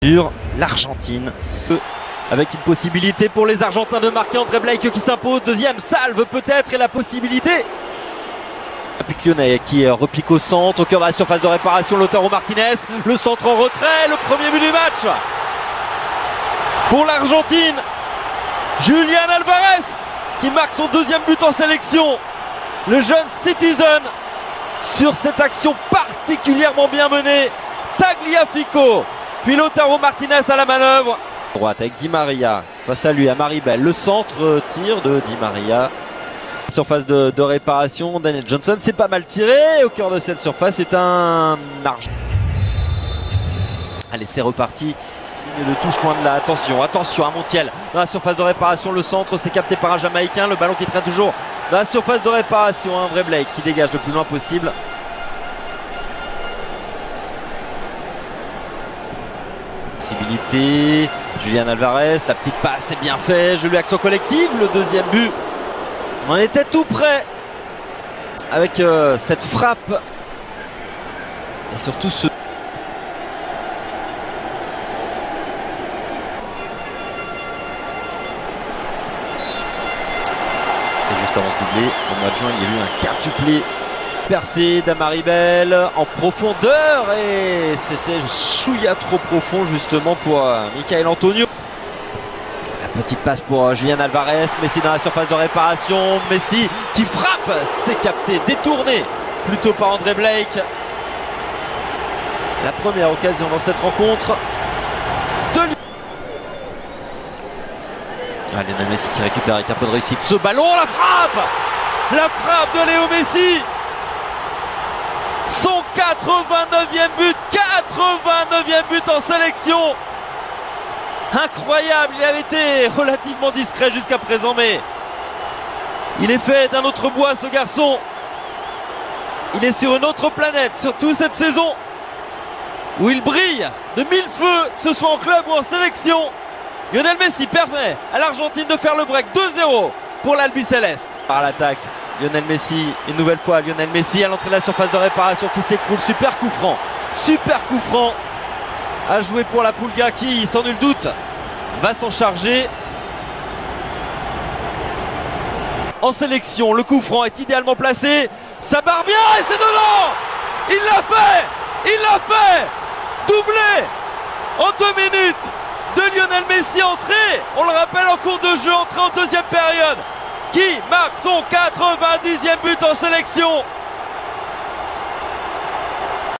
Sur l'Argentine, avec une possibilité pour les Argentins de marquer. André Blake qui s'impose, deuxième salve peut-être, et la possibilité. Olympique Lyonnais qui repique au centre, au cœur de la surface de réparation. Lautaro Martinez, le centre en retrait, le premier but du match pour l'Argentine. Julián Álvarez qui marque son deuxième but en sélection. Le jeune Citizen sur cette action particulièrement bien menée. Tagliafico. Puis Lautaro Martinez à la manœuvre. Droite avec Di Maria face à lui, à Maribel. Le centre tir de Di Maria. Surface de réparation. Daniel Johnson, c'est pas mal tiré. Au cœur de cette surface, c'est un argent. Allez, c'est reparti. Le touche loin de là. Attention à Montiel. Dans la surface de réparation, le centre, c'est capté par un Jamaïcain. Le ballon qui traîne toujours dans la surface de réparation. Un vrai Blake qui dégage le plus loin possible. Julián Álvarez, la petite passe, c'est bien fait. Joli action collective, le deuxième but. On en était tout près avec cette frappe et surtout ce. Et juste avant ce doublé, au mois de juin, il y a eu un quintuplé. Percé d'Amaribel en profondeur et c'était chouïa trop profond justement pour Michael Antonio. La petite passe pour Julián Álvarez, Messi dans la surface de réparation, Messi qui frappe, c'est capté, détourné plutôt par André Blake. La première occasion dans cette rencontre de lui. Lionel Messi qui récupère avec un peu de réussite ce ballon, la frappe de Léo Messi. Son 89e but, 89e but en sélection. Incroyable, il avait été relativement discret jusqu'à présent, mais il est fait d'un autre bois ce garçon. Il est sur une autre planète, surtout cette saison où il brille de mille feux, que ce soit en club ou en sélection. Lionel Messi permet à l'Argentine de faire le break 2-0 pour l'Albi Céleste. Par l'attaque. Lionel Messi, une nouvelle fois Lionel Messi à l'entrée de la surface de réparation qui s'écroule. Super coup franc à jouer pour la Pulga qui, sans nul doute, va s'en charger. En sélection, le coup franc est idéalement placé. Ça barre bien et c'est dedans. Il l'a fait. Doublé en 2 minutes de Lionel Messi, entré, on le rappelle, en cours de jeu, entré en deuxième période, qui marque son 90e but en sélection.